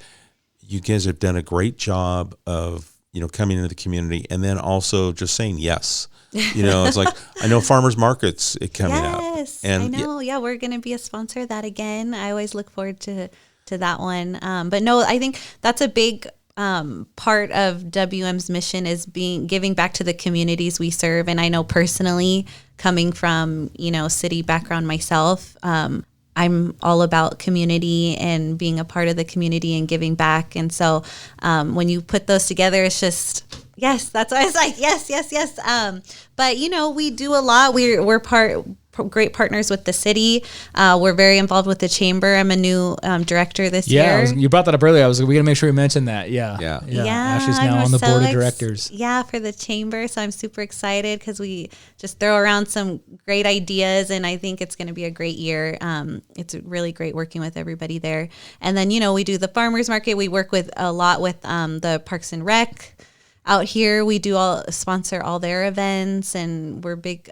you guys have done a great job of, coming into the community and then also just saying yes. It's like, I know farmers markets coming up. Yes, and I know. Yeah, we're going to be a sponsor of that again. I always look forward to that one. But no, I think that's a big part of WM's mission is giving back to the communities we serve. And I know personally, coming from, city background myself, I'm all about community and being a part of the community and giving back. And so when you put those together, it's just, yes, that's why I was like, yes. But, we do a lot. We're great partners with the city. We're very involved with the chamber. I'm a new director this year. You brought that up earlier. We got to make sure we mention that. Yeah. Ashley's now on the board of directors. For the chamber. So I'm super excited because we just throw around some great ideas, and I think it's going to be a great year. It's really great working with everybody there. And then, we do the farmers market. We work a lot with the Parks and Rec out here. We do sponsor all their events, and we're big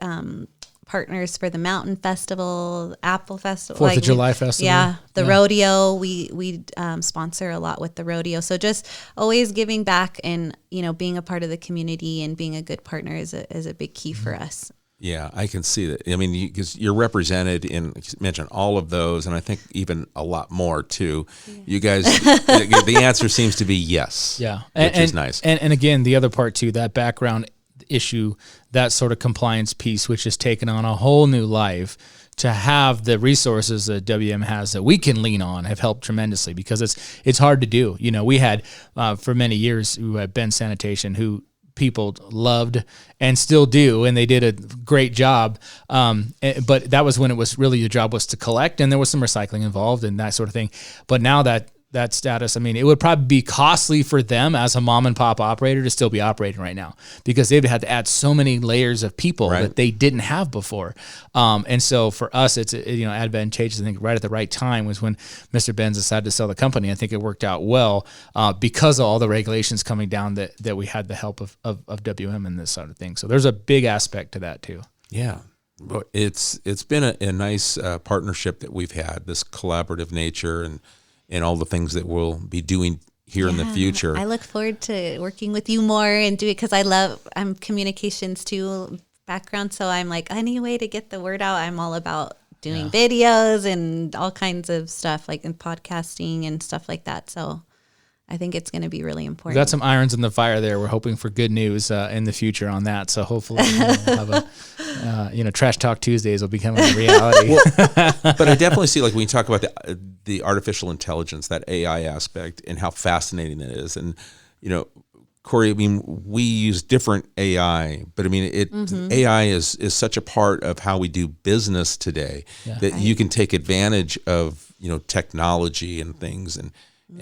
partners for the Mountain Festival, Apple Festival, 4th of July Festival. Yeah, the rodeo. We sponsor a lot with the rodeo. So just always giving back and being a part of the community and being a good partner is a big key for us. Yeah, I can see that. I mean, because you're represented in, mention all of those, and I think even a lot more too. Yeah. You guys, the answer seems to be yes. Yeah, which is nice. And again, the other part too, that background issue, that sort of compliance piece, which has taken on a whole new life, to have the resources that WM has that we can lean on have helped tremendously, because it's hard to do. We had for many years we had Ben Sanitation, who people loved and still do, and they did a great job. But that was when it was really, the job was to collect, and there was some recycling involved and that sort of thing. But now that status, I mean, it would probably be costly for them as a mom and pop operator to still be operating right now, because they've had to add so many layers of people that they didn't have before. And so for us, it's advantageous. I think right at the right time was when Mr. Benz decided to sell the company. I think it worked out well because of all the regulations coming down that we had the help of WM in this sort of thing. So there's a big aspect to that too. Yeah. But it's been a nice partnership that we've had, this collaborative nature and all the things that we'll be doing here in the future. I look forward to working with you more and do it, because I'm communications too background. So I'm like, any way to get the word out. I'm all about doing videos and all kinds of stuff, like in podcasting and stuff like that. So I think it's going to be really We important. got some irons in the fire there. We're hoping for good news in the future on that. So hopefully we'll have a, Trash Talk Tuesdays will become a reality. But I definitely see, like, when you talk about the artificial intelligence, that AI aspect, and how fascinating that is. And, Corey, I mean, we use different AI, but I mean, AI is such a part of how we do business today that you can take advantage of, technology and things and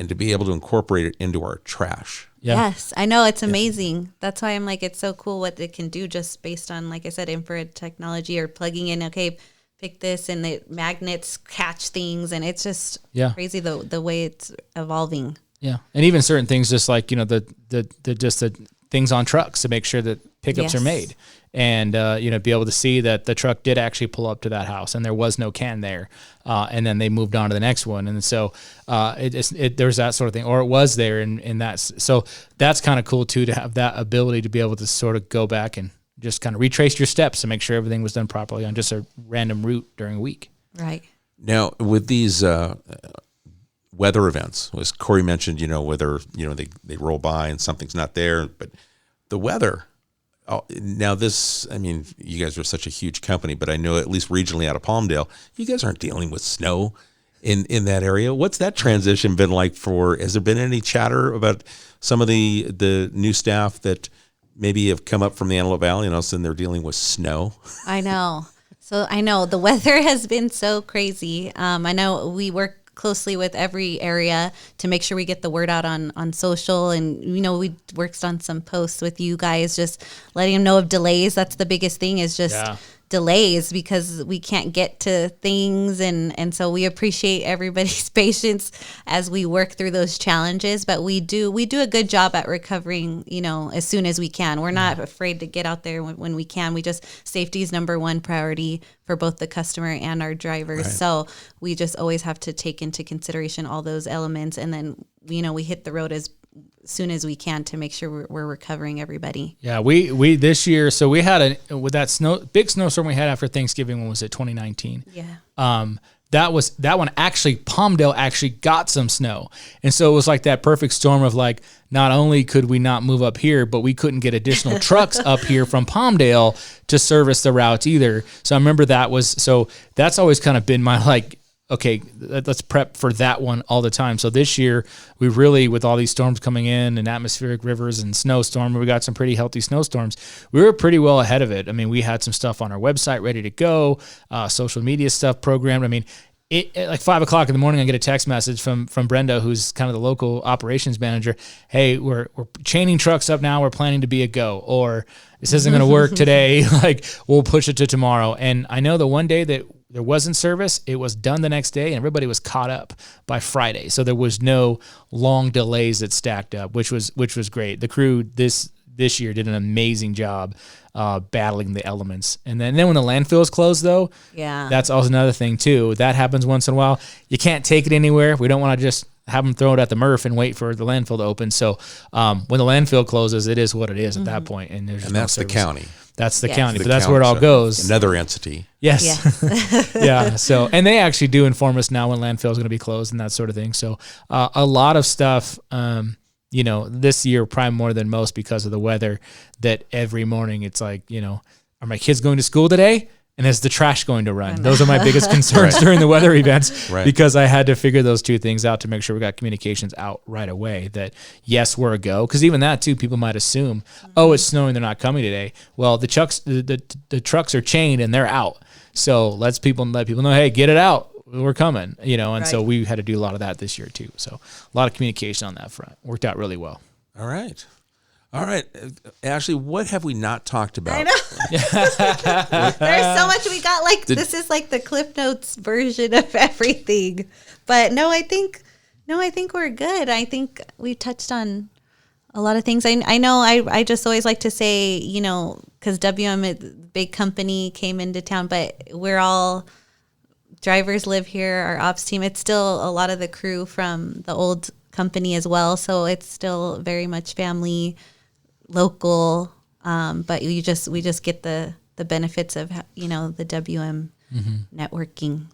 to be able to incorporate it into our trash. Yeah. Yes, I know. It's amazing. That's why I'm like, it's so cool what it can do just based on, like I said, infrared technology or plugging in, okay, pick this, and the magnets catch things. And it's just crazy the way it's evolving. Yeah. And even certain things, just like, the things on trucks to make sure that pickups are made. And, be able to see that the truck did actually pull up to that house and there was no can there. And then they moved on to the next one. And so there's that sort of thing, or it was there. And so that's kind of cool too, to have that ability to be able to sort of go back and just kind of retrace your steps to make sure everything was done properly on just a random route during a week. Right. Now, with these weather events, as Corey mentioned, whether, they roll by and something's not there, but the weather. Now this, I mean, you guys are such a huge company, but I know at least regionally out of Palmdale, you guys aren't dealing with snow in that area. What's that transition been like has there been any chatter about some of the new staff that maybe have come up from the Antelope Valley and all of a sudden they're dealing with snow? I know. So I know the weather has been so crazy. I know we work closely with every area to make sure we get the word out on social, and we worked on some posts with you guys, just letting them know of delays. That's the biggest thing, is just delays, because we can't get to things, and so we appreciate everybody's patience as we work through those challenges. But we do a good job at recovering, as soon as we can. We're not afraid to get out there when we can. Safety is number one priority for both the customer and our drivers. Right. So we just always have to take into consideration all those elements, and then we hit the road as soon as we can to make sure we're recovering everybody. Yeah, we this year, so we had with that big snowstorm we had after Thanksgiving. When was it? 2019. Yeah. That one actually, Palmdale actually got some snow. And so it was like that perfect storm of, like, not only could we not move up here, but we couldn't get additional trucks up here from Palmdale to service the routes either. So I remember that's always kind of been my, like, okay, let's prep for that one all the time. So this year, we really, with all these storms coming in and atmospheric rivers and snowstorm, we got some pretty healthy snowstorms. We were pretty well ahead of it. I mean, we had some stuff on our website ready to go, social media stuff programmed. I mean, at like 5 o'clock in the morning, I get a text message from Brenda, who's kind of the local operations manager. Hey, we're chaining trucks up now. We're planning to be a go, or this isn't going to work today. Like, we'll push it to tomorrow. And I know the one day that there wasn't service, it was done the next day, and everybody was caught up by Friday. So there was no long delays that stacked up, which was great. The crew this year did an amazing job battling the elements. And then when the landfill is closed, though, that's also another thing too. That happens once in a while. You can't take it anywhere. We don't want to just have them throw it at the MRF and wait for the landfill to open. So when the landfill closes, it is what it is at that point. And that's the county. That's the county, but that's where it all goes. Another entity. Yes. Yeah. So, and they actually do inform us now when landfill is going to be closed and that sort of thing. So a lot of stuff, this year, probably more than most because of the weather, that every morning it's like, are my kids going to school today? And is the trash going to run? Those are my biggest concerns during the weather events, because I had to figure those two things out to make sure we got communications out right away that, yes, we're a go. Because even that, too, people might assume, oh, it's snowing, they're not coming today. Well, the trucks are chained and they're out. So let people know, hey, get it out. We're coming, and so we had to do a lot of that this year, too. So a lot of communication on that front. Worked out really well. All right. Ashley, what have we not talked about? I know. There's so much we got. This is like the Cliff Notes version of everything. But I think we're good. I think we touched on a lot of things. I know I just always like to say, because WM, a big company, came into town, but we're all drivers live here, our ops team. It's still a lot of the crew from the old company as well. So it's still very much family, local, but we just get the benefits of the WM networking.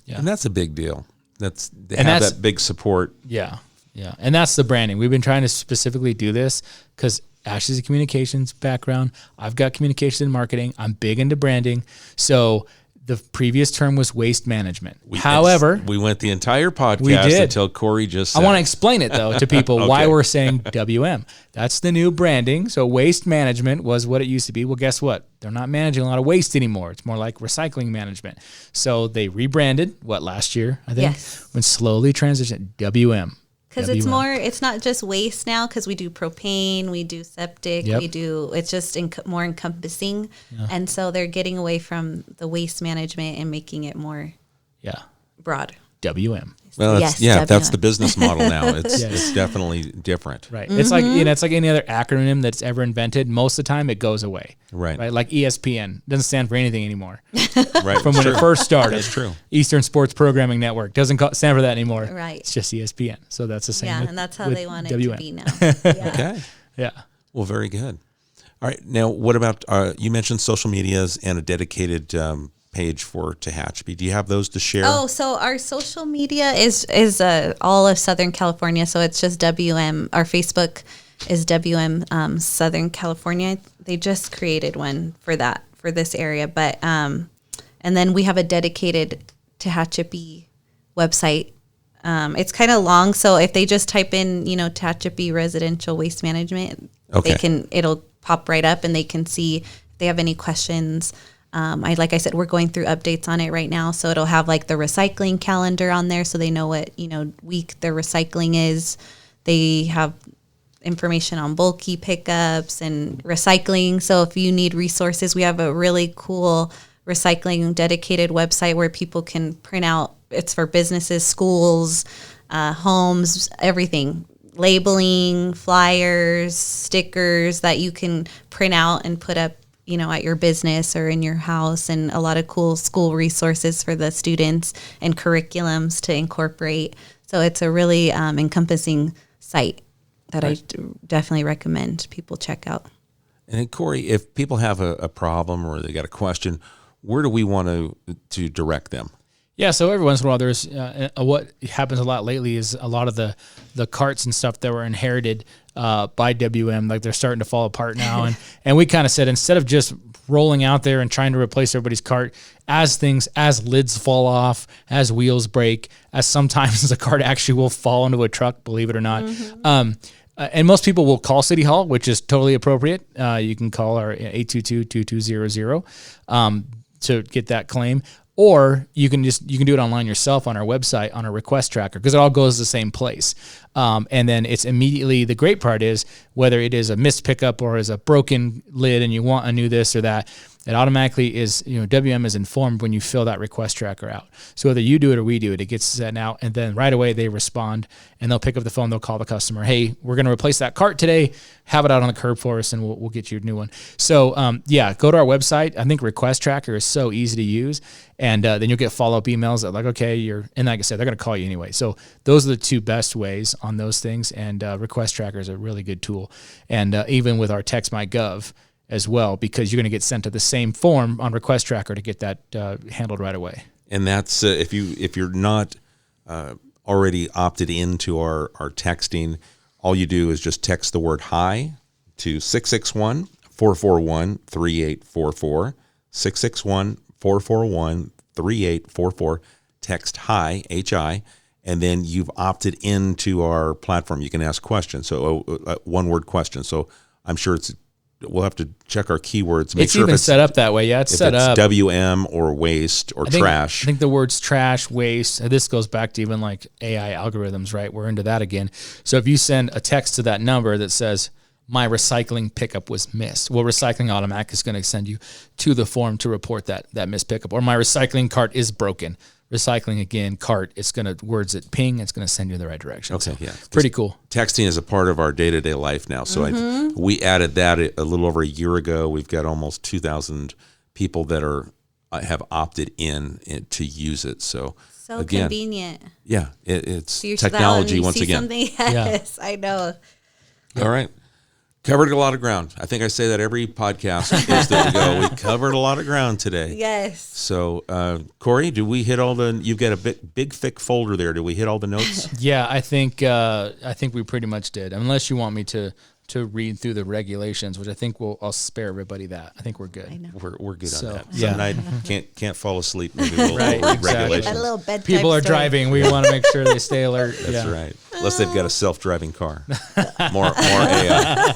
Yeah, and that's a big deal. That big support. Yeah, Yeah, and that's the branding. We've been trying to specifically do this because Ashley's a communications background. I've got communications and marketing. I'm big into branding. So the previous term was waste management. However, we went the entire podcast until Corey just said I want to explain it, though, to people why we're saying WM. That's the new branding. So waste management was what it used to be. Well, guess what? They're not managing a lot of waste anymore. It's more like recycling management. So they rebranded, last year, I think? Yes. When slowly transitioned, WM. Because it's not just waste now, because we do propane, we do septic, it's just more encompassing. Yeah. And so they're getting away from the waste management and making it more broad. Well, WM. that's the business model now. It's definitely different. Right. It's like it's like any other acronym that's ever invented. Most of the time, it goes away. Right. Like ESPN doesn't stand for anything anymore. Right. From when it first started. That's true. Eastern Sports Programming Network doesn't stand for that anymore. Right. It's just ESPN. So that's the same. Yeah, and that's how they want it WM. to be now. Okay. Yeah. Well, very good. All right. Now, what about you mentioned social medias and a dedicated page for Tehachapi. Do you have those to share? Oh, so our social media is all of Southern California. So it's just WM. Our Facebook is WM Southern California. They just created one for this area, but and then we have a dedicated Tehachapi website. It's kind of long, so if they just type in Tehachapi Residential Waste Management, it'll pop right up and they can see if they have any questions. Like I said, we're going through updates on it right now. So it'll have like the recycling calendar on there so they know what, week their recycling is. They have information on bulky pickups and recycling. So if you need resources, we have a really cool recycling dedicated website where people can print out. It's for businesses, schools, homes, everything. Labeling, flyers, stickers that you can print out and put up at your business or in your house, and a lot of cool school resources for the students and curriculums to incorporate. So it's a really encompassing site that I definitely recommend people check out. And Corey, if people have a problem or they got a question, where do we want to direct them? Yeah, so every once in a while, there's what happens a lot lately is a lot of the carts and stuff that were inherited by WM, like they're starting to fall apart now. And we kind of said, instead of just rolling out there and trying to replace everybody's cart, as lids fall off, as wheels break, as sometimes the cart actually will fall into a truck, believe it or not. Mm-hmm. And most people will call City Hall, which is totally appropriate. You can call our 822-2200 to get that claim. Or you can do it online yourself on our website on a request tracker, because it all goes to the same place. And then it's immediately, the great part is whether it is a missed pickup or is a broken lid and you want a new this or that, it automatically is, WM is informed when you fill that request tracker out. So whether you do it or we do it, it gets sent out, and then right away they respond and they'll pick up the phone, they'll call the customer, hey, we're going to replace that cart today, have it out on the curb for us, and we'll get you a new one. So go to our website. I think request tracker is so easy to use, and then you'll get follow-up emails that like, okay, and like I said, they're going to call you anyway. So those are the two best ways on those things, and request tracker is a really good tool. And even with our Text.my.gov as well, because you're going to get sent to the same form on request tracker to get that handled right away. And that's if you're not already opted into our texting, all you do is just text the word hi to 661-441-3844, 661-441-3844, text hi, H-I, and then you've opted into our platform. You can ask questions, so one-word question. So I'm sure we'll have to check our keywords. Make it's sure even if it's set up that way. Yeah, it's set up. WM or waste or trash. I think the words trash, waste, and this goes back to even like AI algorithms, right? We're into that again. So if you send a text to that number that says, my recycling pickup was missed, well, Recycling Automatic is going to send you to the form to report that missed pickup. Or my recycling cart is broken. Recycling again, cart, it's going to, words that ping, it's going to send you in the right direction. Okay, so, yeah. Pretty cool. Texting is a part of our day-to-day life now. So we added that a little over a year ago. We've got almost 2,000 people that have opted in to use it. So again, convenient. Yeah, it's technology once again. Yes, yeah. I know. All right. Covered a lot of ground. I think I say that every podcast is that we go. We covered a lot of ground today. Yes. So, Corey, do we hit all the? You've got a big thick folder there. Do we hit all the notes? Yeah, I think we pretty much did. Unless you want me to read through the regulations, which I think I'll spare everybody that. I think we're good. I know. We're good on that. Yeah. Some night can't fall asleep. Maybe we'll Right, read exactly. regulations. A little bedtime People are story. driving. We want to make sure they stay alert. That's yeah. right. Unless they've got a self-driving car. More AI.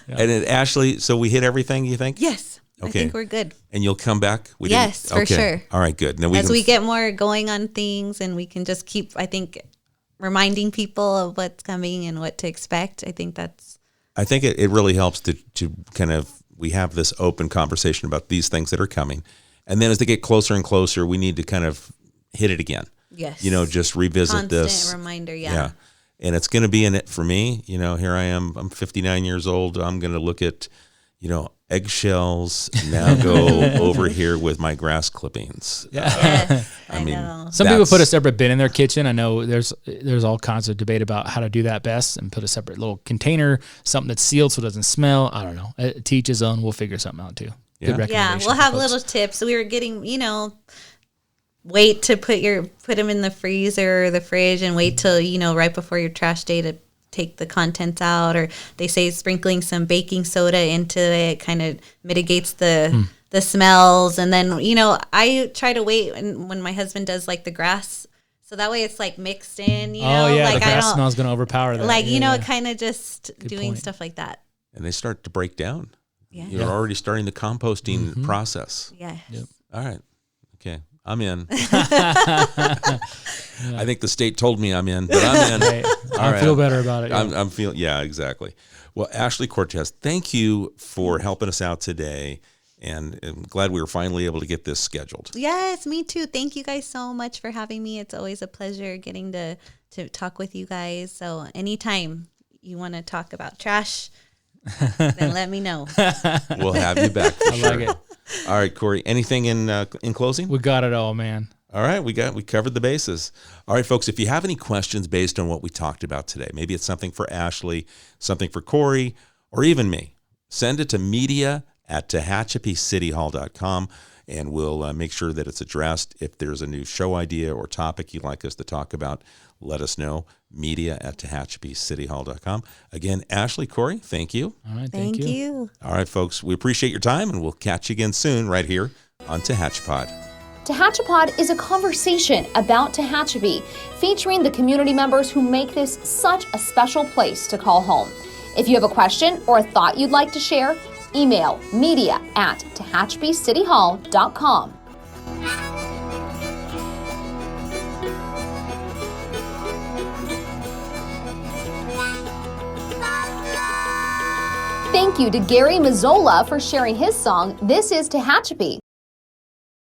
And then, Ashley, so we hit everything, you think? Yes. I Okay. think we're good. And you'll come back? Yes, for sure. All right, good. Now As we get more going on things and we can just keep, I think, reminding people of what's coming and what to expect. I think it really helps to kind of, we have this open conversation about these things that are coming. And then as they get closer and closer, we need to kind of hit it again. yes. Just revisit Constant this. reminder, Yeah. And it's going to be in it for me. Here I am. I'm 59 years old. I'm going to look at, eggshells. Now go over here with my grass clippings. Yes, I mean, know. Some people put a separate bin in their kitchen. I know there's all kinds of debate about how to do that best, and put a separate little container, something that's sealed so it doesn't smell. I don't know. To each his own. We'll figure something out too. Yeah. Good Yeah, recommendation we'll for have folks. little tips. We were getting, wait to put them in the freezer or the fridge and wait till, right before your trash day to take the contents out. Or they say sprinkling some baking soda into it kind of mitigates the smells. And then, I try to wait when my husband does like the grass. So that way it's like mixed in, Oh yeah, like the grass smell's gonna overpower that. like, Yeah. kind of just doing point. stuff like that. And they start to break down. Yeah. You're already starting the composting Mm-hmm. process. Yes. All right. Okay. I'm in. I think the state told me I'm in, but I'm in. Right. I right. feel better about it. Yeah. I'm feeling, yeah, exactly. Well, Ashley Cortes, thank you for helping us out today. And I'm glad we were finally able to get this scheduled. Yes, me too. Thank you guys so much for having me. It's always a pleasure getting to talk with you guys. So anytime you want to talk about trash, then let me know. We'll have you back for I sure. like it. All right, Corey, anything in closing? We got it all, man. All right, we covered the bases. All right, folks, if you have any questions based on what we talked about today, maybe it's something for Ashley, something for Corey, or even me, send it to media@tehachapicityhall.com, and we'll make sure that it's addressed. If there's a new show idea or topic you'd like us to talk about, let us know, media@tehachapicityhall.com. Again, Ashley, Corey, thank you. All right, Thank you. All right, folks, we appreciate your time, and we'll catch you again soon right here on Tehachapod. Tehachapod is a conversation about Tehachapi, featuring the community members who make this such a special place to call home. If you have a question or a thought you'd like to share, email media@tehachapicityhall.com. Thank you to Gary Mazzola for sharing his song, This is Tehachapi.